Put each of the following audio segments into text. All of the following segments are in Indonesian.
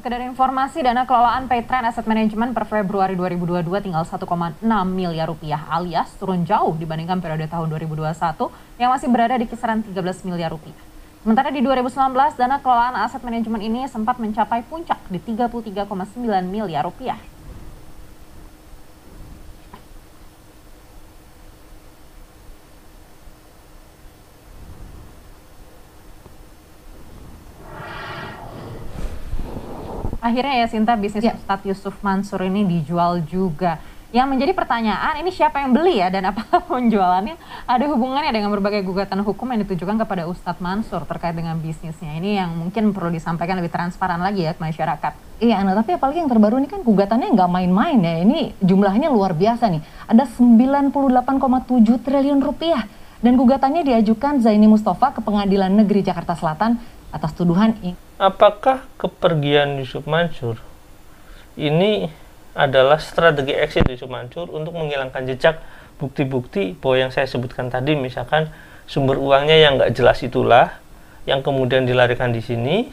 Sekedar informasi, dana kelolaan Paytrend Asset Management per Februari 2022 tinggal 1,6 miliar rupiah alias turun jauh dibandingkan periode tahun 2021 yang masih berada di kisaran 13 miliar rupiah. Sementara di 2019, dana kelolaan aset manajemen ini sempat mencapai puncak di 33,9 miliar rupiah. Akhirnya ya Sinta, bisnis Ustadz Yusuf Mansur ini dijual juga. Yang menjadi pertanyaan, ini siapa yang beli ya dan apa penjualannya ada hubungannya dengan berbagai gugatan hukum yang ditujukan kepada Ustadz Mansur terkait dengan bisnisnya. Ini yang mungkin perlu disampaikan lebih transparan lagi ya ke masyarakat. Iya Ana, tapi apalagi yang terbaru ini kan gugatannya nggak main-main ya. Ini jumlahnya luar biasa nih. Ada 98,7 triliun rupiah. Dan gugatannya diajukan Zaini Mustafa ke Pengadilan Negeri Jakarta Selatan atas tuduhan ini. Apakah kepergian Yusuf Mansur ini adalah strategi exit Yusuf Mansur untuk menghilangkan jejak bukti-bukti bahwa yang saya sebutkan tadi, misalkan sumber uangnya yang nggak jelas itulah yang kemudian dilarikan di sini,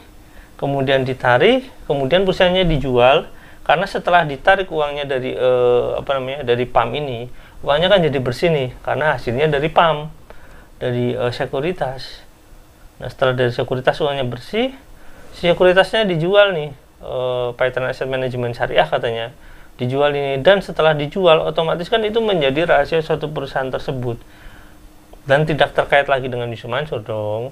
kemudian ditarik, kemudian perusahaannya dijual karena setelah ditarik uangnya dari dari PAM ini, uangnya kan jadi bersih nih karena hasilnya dari PAM, dari sekuritas. Nah setelah dari sekuritas uangnya bersih, sekuritasnya dijual nih, Paytrend Asset Management Syariah katanya dijual ini, dan setelah dijual otomatis kan itu menjadi rahasia suatu perusahaan tersebut dan tidak terkait lagi dengan Yusuf Mansur dong.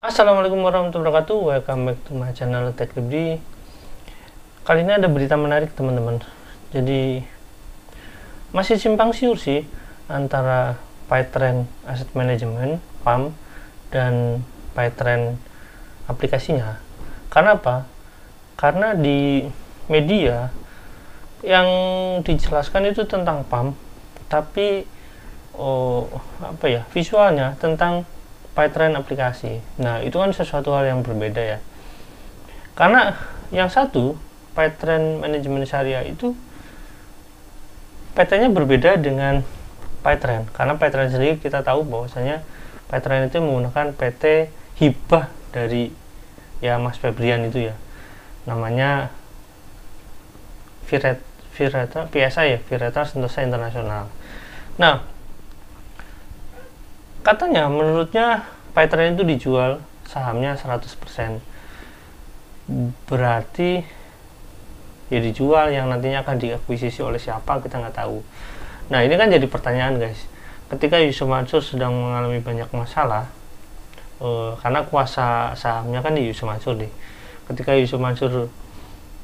Assalamualaikum warahmatullahi wabarakatuh, welcome back to my channel Tech Libdi. Kali ini ada berita menarik teman-teman. Jadi masih simpang siur sih antara Paytrend Asset Management PAM dan Paytrend aplikasinya. Karena apa? Karena di media yang dijelaskan itu tentang PAM, tapi visualnya tentang Paytrend aplikasi. Nah, itu kan sesuatu hal yang berbeda ya. Karena yang satu, Paytrend Manajemen Syariah itu PT-nya berbeda dengan Paytrend. Karena Paytrend sendiri kita tahu bahwasanya Paytrend itu menggunakan PT hibah dari ya Mas Febrian itu ya. Namanya PSA ya, Vireta Sentosa Internasional. Nah, katanya menurutnya Paytrend itu dijual sahamnya 100%. Berarti ya dijual, yang nantinya akan diakuisisi oleh siapa kita nggak tahu. Nah ini kan jadi pertanyaan guys, ketika Yusuf Mansur sedang mengalami banyak masalah, karena kuasa sahamnya kan di Yusuf Mansur nih. Ketika Yusuf Mansur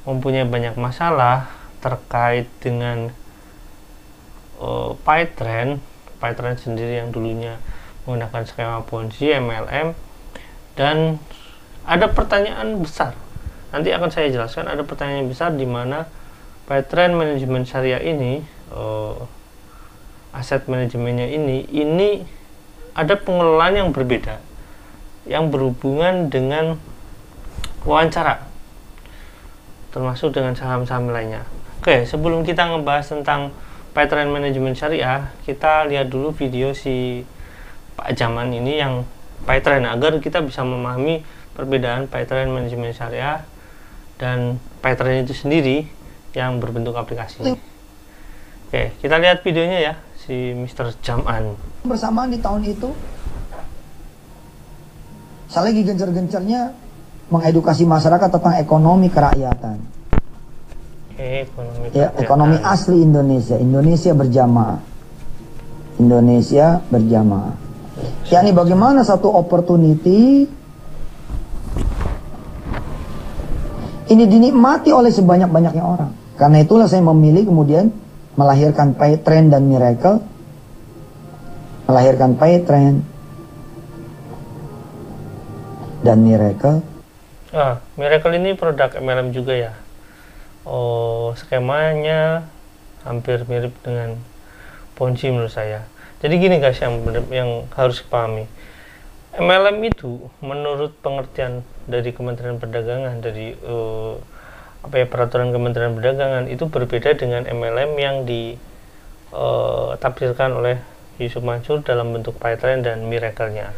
mempunyai banyak masalah terkait dengan Paytrend sendiri yang dulunya menggunakan skema Ponzi, MLM, dan ada pertanyaan besar. Nanti akan saya jelaskan, ada pertanyaan besar di mana Paytrend Manajemen Syariah ini, aset manajemennya ini ada pengelolaan yang berbeda, yang berhubungan dengan wawancara, termasuk dengan saham-saham lainnya. Oke, sebelum kita ngebahas tentang Paytrend Manajemen Syariah, kita lihat dulu video si Pak Jaman ini yang Paytrend, agar kita bisa memahami perbedaan Paytrend Manajemen Syariah dan Paytrend itu sendiri yang berbentuk aplikasi. Oke, kita lihat videonya ya, si Mr. Jaman. Bersamaan di tahun itu, saya lagi gencar-gencarnya mengedukasi masyarakat tentang ekonomi kerakyatan. Ekonomi asli Indonesia, Indonesia berjamaah. Indonesia berjamaah. Yakni bagaimana satu opportunity ini dinikmati oleh sebanyak-banyaknya orang. Karena itulah saya memilih kemudian melahirkan Paytrend dan Miracle. Melahirkan Paytrend dan Miracle. Miracle ini produk MLM juga ya. Skemanya hampir mirip dengan Ponzi menurut saya. Jadi gini guys, yang harus dipahami. MLM itu menurut pengertian dari Kementerian Perdagangan, dari peraturan Kementerian Perdagangan, itu berbeda dengan MLM yang ditafsirkan oleh Yusuf Mansur dalam bentuk PyTrend dan Miracle-nya.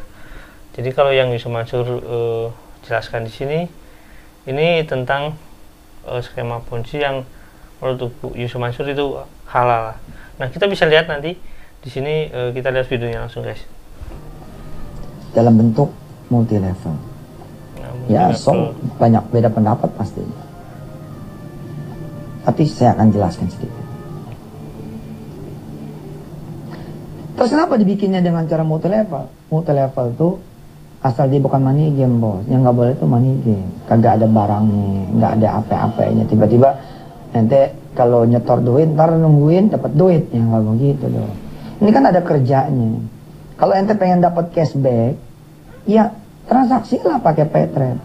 Jadi kalau yang Yusuf Mansur jelaskan di sini, ini tentang skema Ponzi yang menurut Yusuf Mansur itu halal. Nah, kita bisa lihat nanti di sini, kita lihat videonya langsung, guys. Dalam bentuk multi level. Nah, Ya, so banyak beda pendapat pastinya. Tapi saya akan jelaskan sedikit. Terus kenapa dibikinnya dengan cara multi level? Multi level tuh asal dia bukan money game, bos. Yang nggak boleh tuh money game. Kagak ada barangnya, nggak ada apa-apanya. Tiba-tiba nanti kalau nyetor duit, ntar nungguin dapat duit. Ya nggak begitu dong. Ini kan ada kerjanya. Kalau ente pengen dapat cashback, ya transaksilah pakai PayTrend.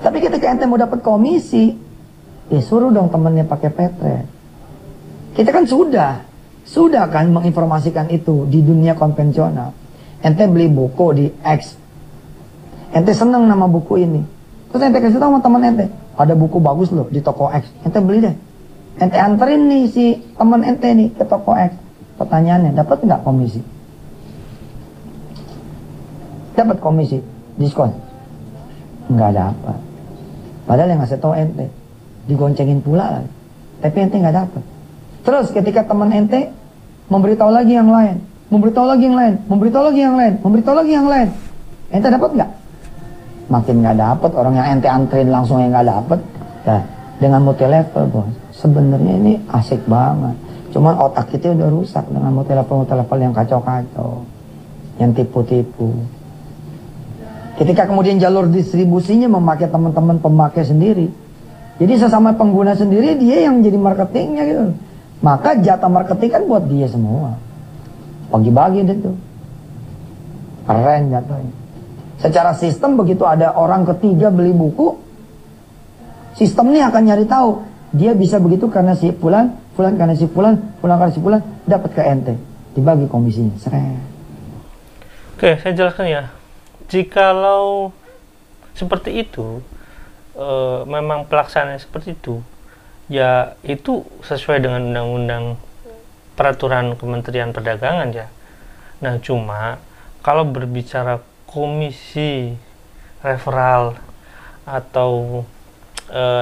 Tapi ketika ente mau dapat komisi, ya suruh dong temennya pakai PayTrend. Kita kan sudah kan menginformasikan itu di dunia konvensional. Ente beli buku di X, ente seneng nama buku ini, terus ente kasih tahu sama teman ente, ada buku bagus loh di toko X, ente beli deh. Ente anterin nih si teman ente nih ke toko X. Pertanyaannya, dapat nggak komisi? Dapat komisi, diskon? Nggak dapat. Padahal yang ngasih tahu ente, digoncengin pula lagi. Tapi ente nggak dapat. Terus ketika teman ente memberitahu lagi yang lain, memberitahu lagi yang lain, memberitahu lagi yang lain, memberitahu lagi yang lain, ente dapat nggak? Makin nggak dapat. Orang yang ente anterin langsung yang nggak dapat. Nah, dengan multi level, bos, sebenarnya ini asik banget. Cuman otak kita udah rusak dengan multi level yang kacau-kacau, yang tipu-tipu. Ketika kemudian jalur distribusinya memakai teman-teman pemakai sendiri, jadi sesama pengguna sendiri dia yang jadi marketingnya gitu. Maka jatah marketing kan buat dia semua. Bagi-bagi deh tuh. Keren jatuhnya. Secara sistem begitu ada orang ketiga beli buku, sistemnya akan nyari tahu. Dia bisa begitu karena si Fulan karena si Fulan karena si Fulan, dapat ke ente. Dibagi komisinya. Seret. Oke, saya jelaskan ya. Jikalau seperti itu, memang pelaksanaan seperti itu, ya itu sesuai dengan undang-undang peraturan Kementerian Perdagangan ya. Nah, cuma kalau berbicara komisi referral atau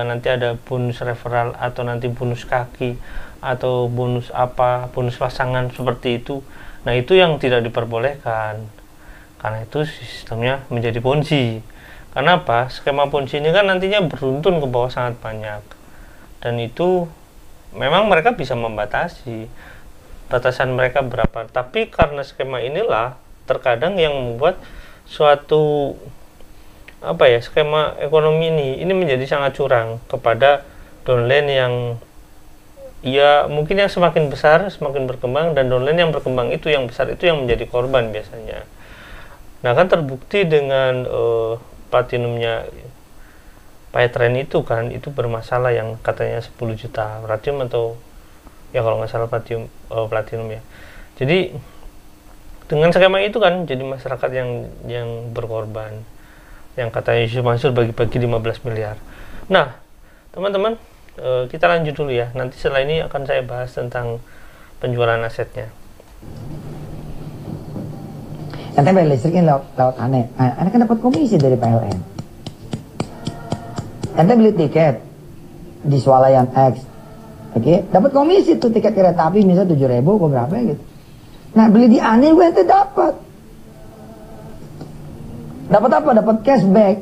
nanti ada bonus referral atau nanti bonus kaki atau bonus apa, bonus pasangan seperti itu, nah itu yang tidak diperbolehkan. Karena itu sistemnya menjadi Ponzi. Karena apa? Skema Ponzi ini kan nantinya beruntun ke bawah sangat banyak. Dan itu memang mereka bisa membatasi batasan mereka berapa. Tapi karena skema inilah terkadang yang membuat suatu skema ekonomi ini menjadi sangat curang kepada downline yang ya mungkin yang semakin besar, semakin berkembang, dan downline yang berkembang itu yang besar itu yang menjadi korban biasanya. Nah, kan terbukti dengan platinumnya PayTrend itu kan, itu bermasalah yang katanya 10 juta platinum atau ya kalau nggak salah platinum ya. Jadi dengan skema itu kan jadi masyarakat yang berkorban, yang katanya Yusuf Mansur bagi-bagi 15 miliar. Nah, teman-teman, kita lanjut dulu ya. Nanti setelah ini akan saya bahas tentang penjualan asetnya. Ente bayar listriknya lewat aneh. Aneh kan dapat komisi dari PLN. Ente beli tiket di Swalayan X, oke, dapat komisi tuh tiket kereta api misalnya 7.000 atau berapa gitu. Nah, beli di aneh gue ente dapat apa? Dapat cashback.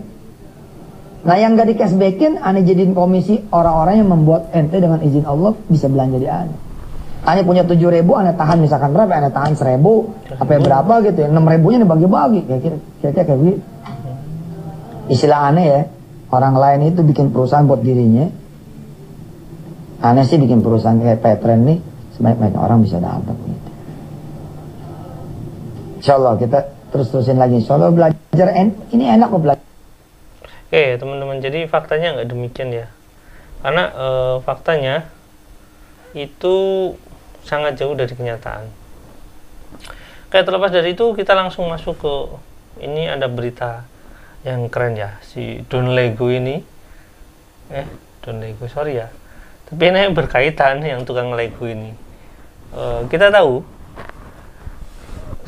Nah, yang gak di cashbackin, aneh jadiin komisi orang-orang yang membuat ente dengan izin Allah bisa belanja di aneh. Aneh punya 7.000, aneh tahan misalkan berapa? Aneh tahan 1.000, apa berapa gitu ya? 6.000-nya dibagi-bagi, kira-kira kayak gitu. Istilah aneh ya, orang lain itu bikin perusahaan buat dirinya. Aneh sih bikin perusahaan kayak PayTrend nih, sebanyak-banyaknya orang bisa dapat gitu. Insyaallah kita terus-terusin lagi. Insyaallah belajar ini enak kok belajar. Oke, teman-teman, jadi faktanya nggak demikian ya. Karena faktanya itu sangat jauh dari kenyataan. Kayak terlepas dari itu, kita langsung masuk ke ini. Ada berita yang keren ya, si Don Lego ini. Don Lego, sorry ya. Tapi ini berkaitan yang tukang Lego ini. Kita tahu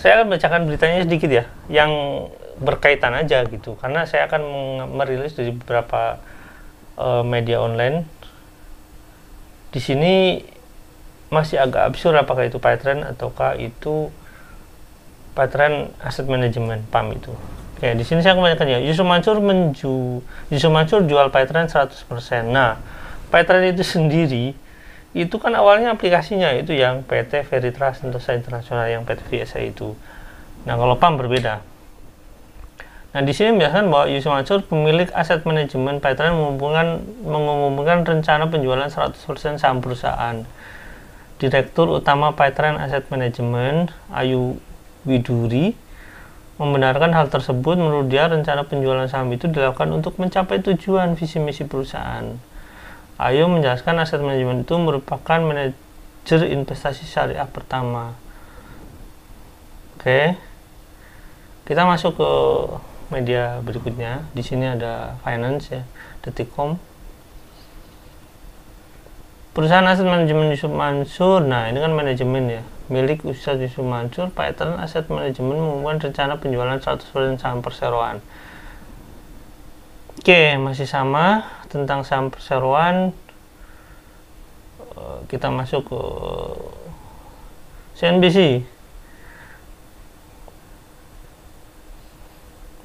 saya akan bacakan beritanya sedikit ya, yang berkaitan aja gitu, karena saya akan merilis dari beberapa media online. Di sini masih agak absurd apakah itu PayTrend ataukah itu PayTrend Asset Management PAM itu. Oke, di sini saya akan bacakan ya. Yusuf Mansur jual PayTrend 100%. Nah, PayTrend itu sendiri itu kan awalnya aplikasinya itu yang PT Veritas Sentosa Internasional, yang PT VSA itu. Nah, kalau PAM berbeda. Nah, di sini menjelaskan bahwa Yusuf Mansur, pemilik aset manajemen PayTrend, mengumumkan rencana penjualan 100% saham perusahaan. Direktur Utama PayTrend Asset Management, Ayu Widuri, membenarkan hal tersebut. Menurut dia, rencana penjualan saham itu dilakukan untuk mencapai tujuan visi misi perusahaan. Ayu menjelaskan aset manajemen itu merupakan manajer investasi syariah pertama. Oke, kita masuk ke media berikutnya. Di sini ada finance ya, Detikcom. Perusahaan aset manajemen Yusuf Mansur. Nah, ini kan manajemen ya, milik Ustadz Yusuf Mansur. PayTrend Asset Management mengumumkan rencana penjualan 100% saham perseroan. Oke, masih sama tentang saham perseroan. Kita masuk ke CNBC.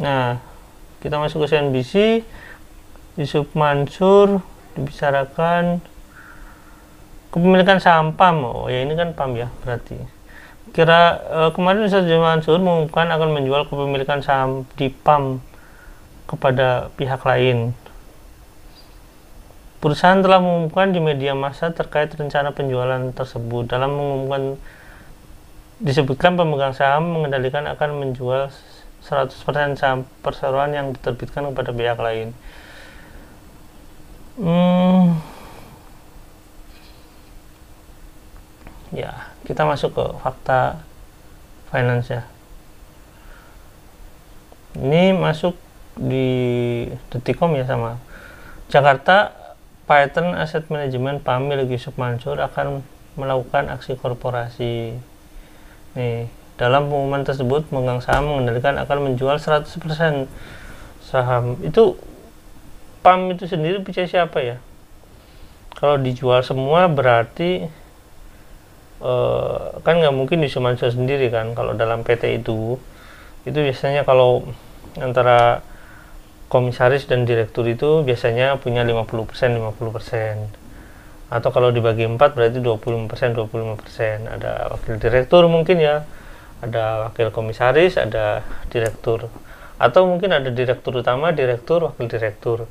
Nah, kita masuk ke CNBC. Yusuf Mansur dibicarakan kepemilikan saham PAM. Oh ya, ini kan PAM ya berarti. Kemarin Ustadz Yusuf Mansur mengumumkan akan menjual kepemilikan saham di PAM kepada pihak lain. Perusahaan telah mengumumkan di media massa terkait rencana penjualan tersebut. Dalam mengumumkan disebutkan pemegang saham mengendalikan akan menjual 100% saham perseroan yang diterbitkan kepada pihak lain. Ya, kita masuk ke fakta finance ya. Ini masuk di Detikcom ya, sama. Jakarta, PayTrend Asset Management PAM milik Yusuf Mansur akan melakukan aksi korporasi. Nih, dalam pengumuman tersebut, pemegang saham mengendalikan akan menjual 100% saham. Itu PAM itu sendiri punya siapa ya? Kalau dijual semua berarti kan nggak mungkin Yusuf Mansur sendiri kan. Kalau dalam PT itu biasanya kalau antara komisaris dan direktur itu biasanya punya 50%. Atau kalau dibagi 4 berarti 20%. Ada wakil direktur mungkin ya, ada wakil komisaris, ada direktur. Atau mungkin ada direktur utama, direktur, wakil direktur.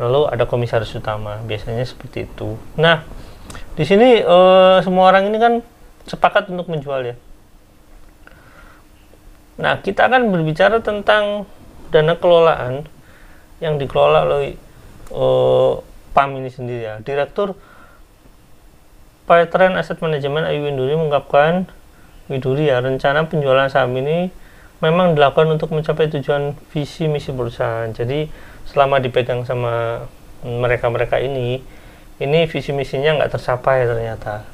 Lalu ada komisaris utama, biasanya seperti itu. Nah, di sini semua orang ini kan sepakat untuk menjual ya. Nah, kita akan berbicara tentang dana kelolaan yang dikelola oleh PAM ini sendiri ya. Direktur PayTrend Asset Management Ayu Widuri mengungkapkan, rencana penjualan saham ini memang dilakukan untuk mencapai tujuan visi misi perusahaan. Jadi selama dipegang sama mereka ini visi misinya nggak tercapai ternyata.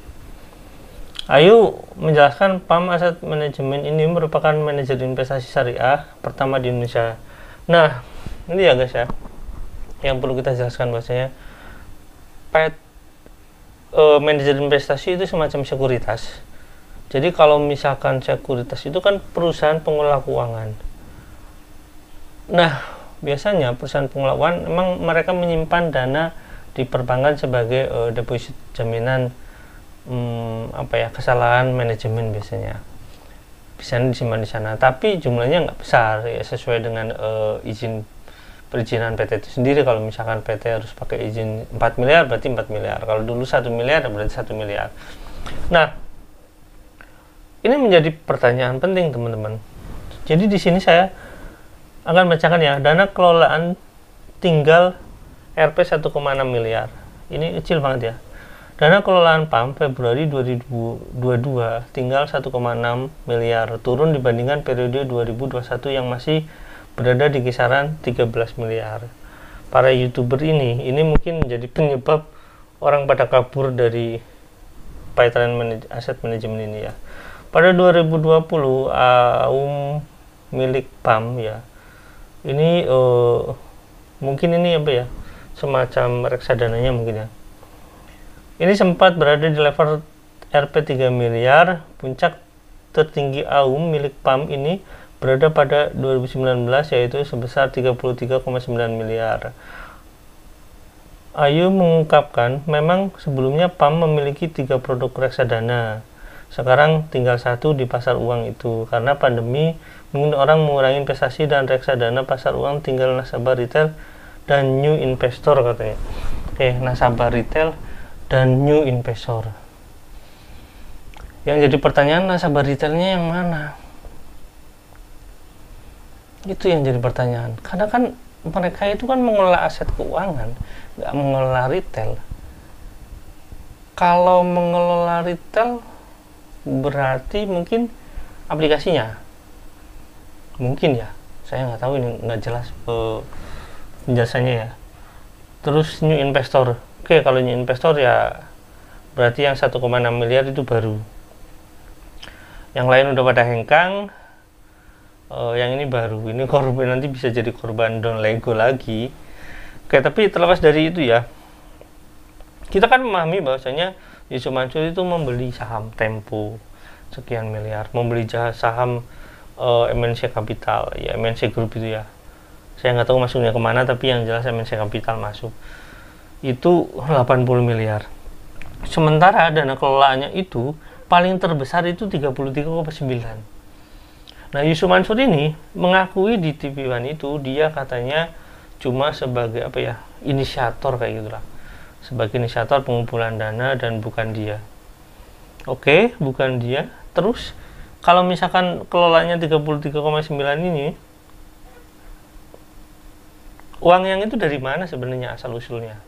Ayu menjelaskan PAM Asset Management ini merupakan manajer investasi syariah pertama di Indonesia. Nah, ini ya guys ya, yang perlu kita jelaskan bahwasanya manajer investasi itu semacam sekuritas. Jadi kalau misalkan sekuritas itu kan perusahaan pengelola keuangan. Nah, biasanya perusahaan pengelola keuangan memang mereka menyimpan dana di perbankan sebagai deposit jaminan kesalahan manajemen biasanya disimpan di sana, tapi jumlahnya nggak besar ya, sesuai dengan perizinan PT itu sendiri. Kalau misalkan PT harus pakai izin 4 miliar berarti 4 miliar, kalau dulu 1 miliar berarti 1 miliar. Nah, ini menjadi pertanyaan penting teman-teman. Jadi di sini saya akan bacakan ya, dana kelolaan tinggal Rp 1,6 miliar. Ini kecil banget ya. Dana kelolaan PAM Februari 2022 tinggal 1,6 miliar, turun dibandingkan periode 2021 yang masih berada di kisaran 13 miliar. Para YouTuber ini mungkin menjadi penyebab orang pada kabur dari PayTrend Asset Management ini ya. pada 2020 Aum milik PAM ya, ini mungkin ini apa ya, semacam reksadananya mungkin ya, ini sempat berada di level Rp 3 miliar. Puncak tertinggi Aum milik PAM ini berada pada 2019 yaitu sebesar 33,9 miliar. Ayu mengungkapkan memang sebelumnya PAM memiliki 3 produk reksadana, sekarang tinggal 1 di pasar uang itu. Karena pandemi mungkin orang mengurangi investasi dan reksadana pasar uang, tinggal nasabah retail dan new investor katanya. Oke, nasabah retail dan new investor. Yang jadi pertanyaan, nasabah retailnya yang mana? Itu yang jadi pertanyaan. Karena kan mereka itu kan mengelola aset keuangan, nggak mengelola retail. Kalau mengelola retail berarti mungkin aplikasinya, mungkin ya, saya nggak tahu, ini nggak jelas penjelasannya ya. Terus new investor, oke, kalau new investor ya berarti yang 1,6 miliar itu baru, yang lain udah pada hengkang. Yang ini baru, ini korban, nanti bisa jadi korban down Lego lagi. Oke, tapi terlepas dari itu ya, kita kan memahami bahwasanya Yusuf Mansur itu membeli saham Tempo sekian miliar, membeli saham MNC Capital ya, MNC Group itu ya, saya nggak tahu masuknya kemana, tapi yang jelas MNC Capital masuk itu 80 miliar. Sementara dana kelolaannya itu paling terbesar itu 33,9. Nah, Yusuf Mansur ini mengakui di TV One itu, dia katanya cuma sebagai apa ya, inisiator kayak gitulah, sebagai inisiator pengumpulan dana dan bukan dia. Oke, bukan dia. Terus kalau misalkan kelolanya 33,9 ini, uang yang itu dari mana sebenarnya asal usulnya?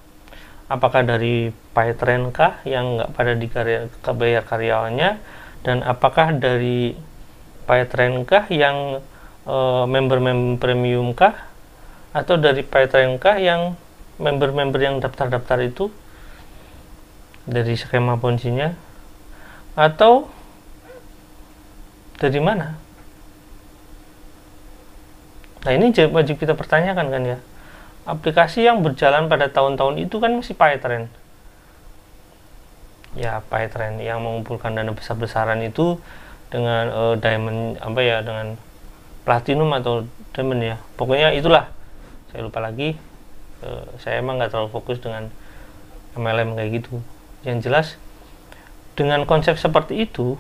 Apakah dari Paytren kah yang nggak pada dibayar karyawannya, dan apakah dari Paytren kah yang member-member premium kah, atau dari Paytren kah yang member-member yang daftar-daftar itu dari skema ponzinya, atau dari mana? Nah, ini wajib kita pertanyakan kan ya. Aplikasi yang berjalan pada tahun-tahun itu kan masih Paytren ya, Paytren yang mengumpulkan dana besar-besaran itu dengan diamond apa ya, dengan platinum atau diamond ya, pokoknya itulah, saya lupa lagi. Saya emang nggak terlalu fokus dengan MLM kayak gitu. Yang jelas dengan konsep seperti itu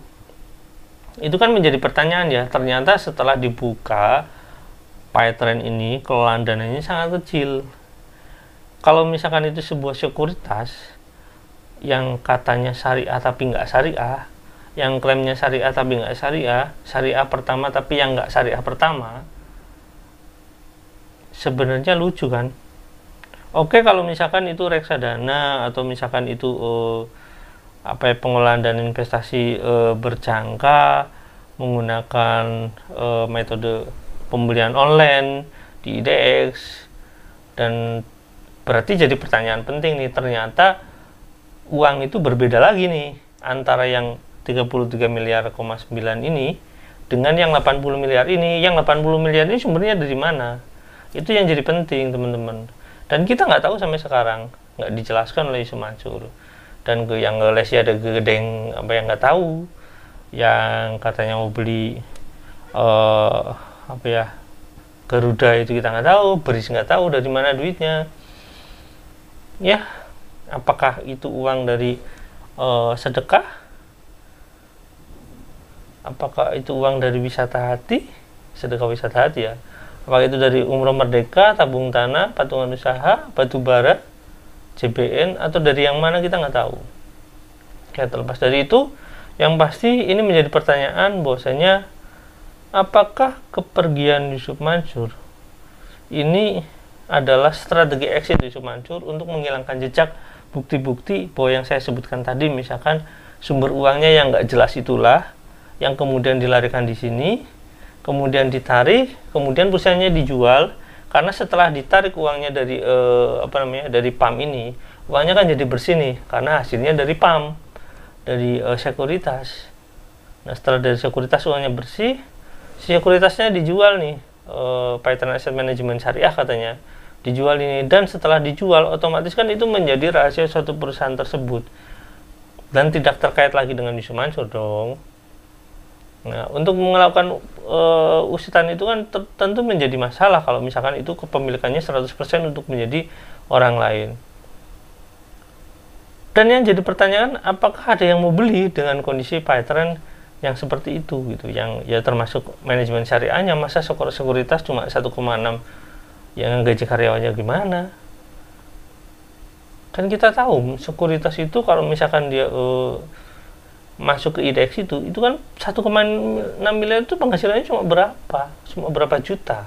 kan menjadi pertanyaan ya. Ternyata setelah dibuka, Paytren ini kelolaan dananya sangat kecil. Kalau misalkan itu sebuah sekuritas yang katanya syariah tapi nggak syariah, yang klaimnya syariah tapi nggak syariah, syariah pertama tapi yang nggak syariah pertama, sebenarnya lucu kan? Oke, kalau misalkan itu reksadana atau misalkan itu apa ya, pengelolaan dan investasi berjangka menggunakan metode pembelian online di IDX, dan berarti jadi pertanyaan penting nih, ternyata uang itu berbeda lagi nih antara yang 33,9 miliar ini dengan yang 80 miliar ini. Yang 80 miliar ini sumbernya dari mana? Itu yang jadi penting, teman-teman. Dan kita nggak tahu sampai sekarang, nggak dijelaskan oleh Yusuf Mansur. Dan yang ngeles ada gedeng apa yang nggak tahu, yang katanya mau beli apa ya, Garuda itu kita nggak tahu, Beris nggak tahu dari mana duitnya. Ya, apakah itu uang dari sedekah? Apakah itu uang dari wisata hati, sedekah wisata hati ya? Apakah itu dari umroh merdeka, tabung tanah, patungan usaha, batu bara, JBN, atau dari yang mana kita nggak tahu. Ya, terlepas dari itu, yang pasti ini menjadi pertanyaan bahwasanya apakah kepergian Yusuf Mansur ini adalah strategi exit Yusuf Mansur untuk menghilangkan jejak bukti-bukti bahwa yang saya sebutkan tadi, misalkan sumber uangnya yang nggak jelas itulah yang kemudian dilarikan di sini, kemudian ditarik, kemudian perusahaannya dijual. Karena setelah ditarik uangnya dari dari PAM ini, uangnya kan jadi bersih nih, karena hasilnya dari PAM, dari sekuritas. Nah, setelah dari sekuritas uangnya bersih, si sekuritasnya dijual nih, Paytren Asset Management Syariah katanya dijual ini, dan setelah dijual otomatis kan itu menjadi rahasia suatu perusahaan tersebut dan tidak terkait lagi dengan Yusuf Mansur dong. Nah, untuk melakukan usitan itu kan tentu menjadi masalah kalau misalkan itu kepemilikannya 100% untuk menjadi orang lain. Dan yang jadi pertanyaan, apakah ada yang mau beli dengan kondisi Paytren yang seperti itu gitu, yang ya termasuk manajemen syariahnya, masa sekuritas cuma 1,6, yang gaji karyawannya gimana? Kan kita tahu sekuritas itu kalau misalkan dia masuk ke IDX itu kan 1,6 miliar itu penghasilannya cuma berapa juta,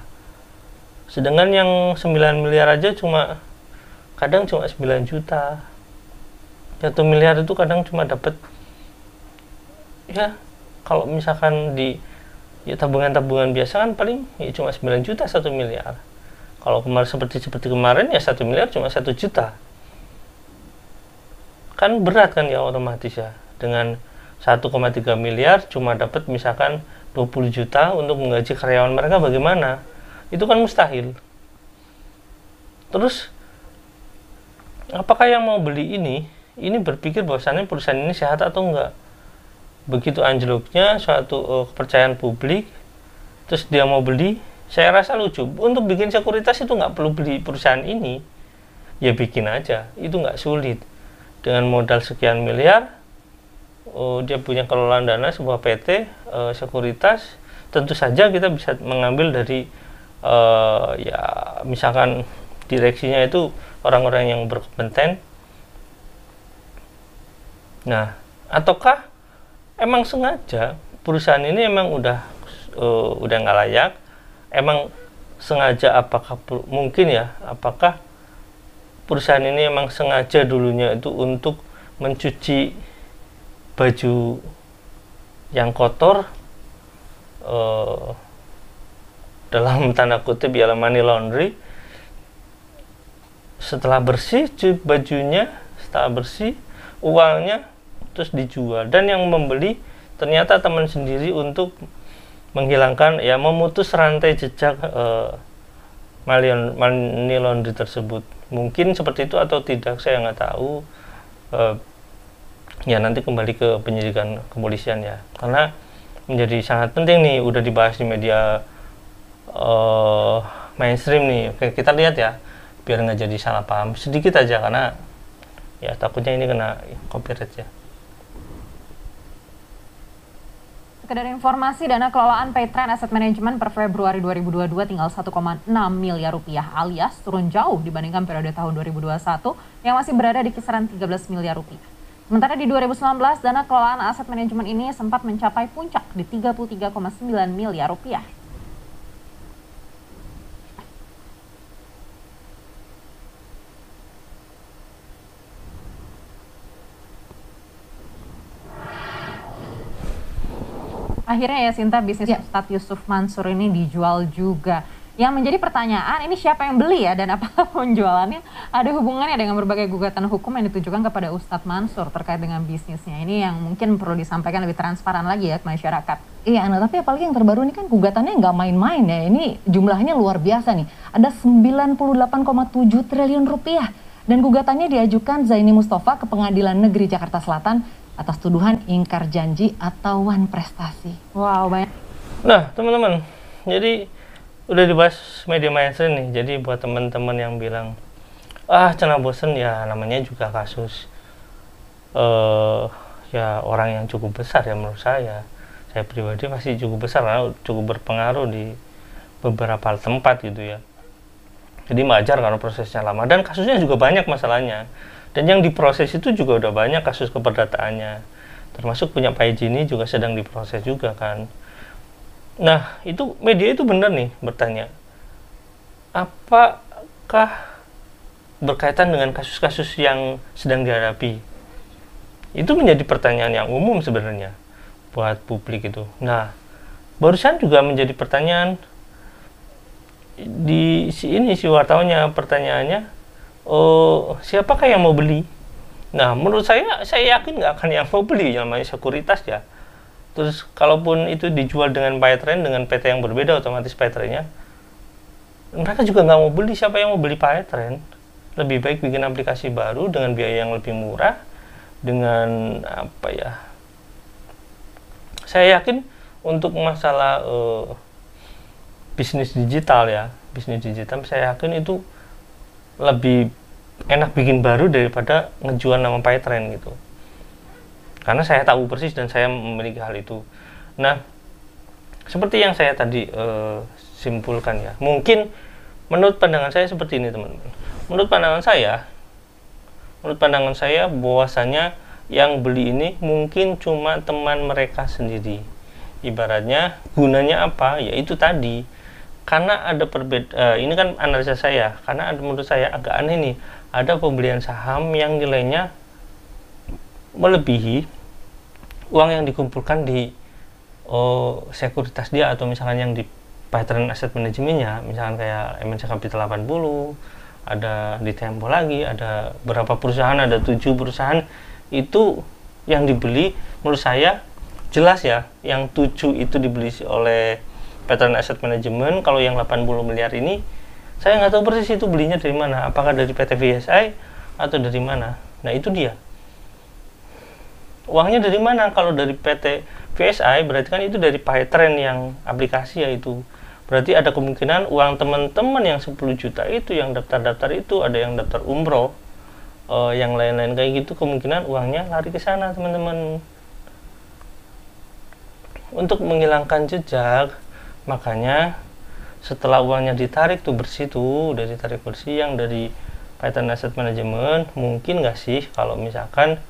sedangkan yang 9 miliar aja kadang cuma 9 juta. 1 miliar itu kadang cuma dapat, ya kalau misalkan di tabungan-tabungan biasa kan paling ya cuma 9 juta 1 miliar. Kalau kemarin seperti kemarin ya 1 miliar cuma 1 juta. Kan berat kan ya otomatis ya. Dengan 1,3 miliar cuma dapat misalkan 20 juta untuk menggaji karyawan mereka, bagaimana? Itu kan mustahil. Terus apakah yang mau beli ini berpikir bahwasannya perusahaan ini sehat atau enggak? Begitu anjloknya suatu kepercayaan publik, terus dia mau beli, saya rasa lucu. Untuk bikin sekuritas itu nggak perlu beli perusahaan ini, ya bikin aja, itu nggak sulit. Dengan modal sekian miliar, dia punya kelolaan dana sebuah PT sekuritas, tentu saja kita bisa mengambil dari ya misalkan direksinya itu orang-orang yang berkompeten. Nah, ataukah emang sengaja perusahaan ini emang udah nggak layak, emang sengaja, apakah mungkin ya, apakah perusahaan ini emang sengaja dulunya itu untuk mencuci baju yang kotor, dalam tanda kutip ya money laundry, setelah bersih bajunya, setelah bersih uangnya terus dijual, dan yang membeli ternyata teman sendiri untuk menghilangkan, ya memutus rantai jejak money laundry tersebut. Mungkin seperti itu atau tidak, saya nggak tahu. Ya nanti kembali ke penyidikan kepolisian ya, karena menjadi sangat penting nih, udah dibahas di media mainstream nih. Oke, kita lihat ya, biar nggak jadi salah paham sedikit aja, karena ya takutnya ini kena copyright ya. Sekedar informasi, dana kelolaan Paytren Asset Management per Februari 2022 tinggal 1,6 miliar rupiah, alias turun jauh dibandingkan periode tahun 2021 yang masih berada di kisaran 13 miliar rupiah. Sementara di 2019, dana kelolaan aset manajemen ini sempat mencapai puncak di 33,9 miliar rupiah. Akhirnya ya Sinta, bisnis Ustadz Yusuf Mansur ini dijual juga. Yang menjadi pertanyaan, ini siapa yang beli ya, dan apakah penjualannya ada hubungannya dengan berbagai gugatan hukum yang ditujukan kepada Ustadz Mansur terkait dengan bisnisnya. Ini yang mungkin perlu disampaikan lebih transparan lagi ya ke masyarakat. Iya Ana, tapi apalagi yang terbaru ini kan gugatannya nggak main-main ya. Ini jumlahnya luar biasa nih. Ada 98,7 triliun rupiah. Dan gugatannya diajukan Zaini Mustafa ke Pengadilan Negeri Jakarta Selatan atas tuduhan ingkar janji atau wan prestasi. Wow, banyak. Nah, teman-teman, jadi udah dibahas media mainstream nih. Jadi buat teman-teman yang bilang, cenah bosen, ya namanya juga kasus ya orang yang cukup besar ya menurut saya. Saya pribadi masih cukup besar karena cukup berpengaruh di beberapa tempat gitu ya. Jadi wajar karena prosesnya lama dan kasusnya juga banyak masalahnya. Dan yang diproses itu juga udah banyak kasus keperdataannya. Termasuk punya Pak Haji ini juga sedang diproses juga kan. Nah, itu media itu benar nih bertanya. Apakah berkaitan dengan kasus-kasus yang sedang dihadapi? Itu menjadi pertanyaan yang umum sebenarnya buat publik itu. Nah, barusan juga menjadi pertanyaan di si wartawannya, pertanyaannya, siapakah yang mau beli? Nah, menurut saya yakin nggak akan yang mau beli, yang namanya sekuritas ya. Terus kalaupun itu dijual dengan PayTrend, dengan PT yang berbeda, otomatis PayTrend-nya mereka juga nggak mau beli. Siapa yang mau beli PayTrend? Lebih baik bikin aplikasi baru dengan biaya yang lebih murah, dengan apa ya, saya yakin untuk masalah bisnis digital ya, bisnis digital saya yakin itu lebih enak bikin baru daripada ngejual nama PayTrend gitu. Karena saya tahu persis dan saya memiliki hal itu. Nah, seperti yang saya tadi simpulkan ya, mungkin menurut pandangan saya seperti ini teman-teman. Menurut pandangan saya bahwasanya yang beli ini mungkin cuma teman mereka sendiri. Ibaratnya gunanya apa? Ya itu tadi. Karena ada perbedaan, ini kan analisa saya, karena menurut saya agak aneh nih, ada pembelian saham yang nilainya melebihi uang yang dikumpulkan di sekuritas dia, atau misalkan yang di PayTrend Asset Manajemennya, misalkan kayak MNC Capital 80, ada di Tempo lagi, ada berapa perusahaan, ada 7 perusahaan, itu yang dibeli menurut saya jelas ya, yang 7 itu dibeli oleh PayTrend Asset Management. Kalau yang 80 miliar ini saya nggak tahu persis itu belinya dari mana, apakah dari PT VSI atau dari mana. Nah itu dia, uangnya dari mana. Kalau dari PT VSI berarti kan itu dari PayTrend yang aplikasi, yaitu berarti ada kemungkinan uang teman-teman yang 10 juta itu yang daftar-daftar itu, ada yang daftar umroh, yang lain-lain kayak gitu, kemungkinan uangnya lari ke sana teman-teman. Untuk menghilangkan jejak, makanya setelah uangnya ditarik tuh bersih, tuh udah ditarik bersih yang dari PayTrend Asset Management, mungkin nggak sih kalau misalkan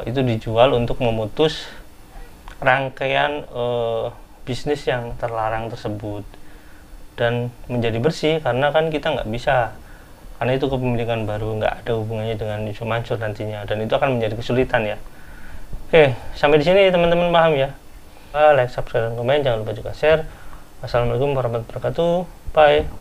itu dijual untuk memutus rangkaian bisnis yang terlarang tersebut dan menjadi bersih, karena kan kita nggak bisa, karena itu kepemilikan baru, nggak ada hubungannya dengan isu mansur nantinya, dan itu akan menjadi kesulitan ya. Oke, sampai di sini teman-teman paham ya. Like, subscribe, dan komen, jangan lupa juga share. Wassalamualaikum warahmatullahi wabarakatuh. Bye.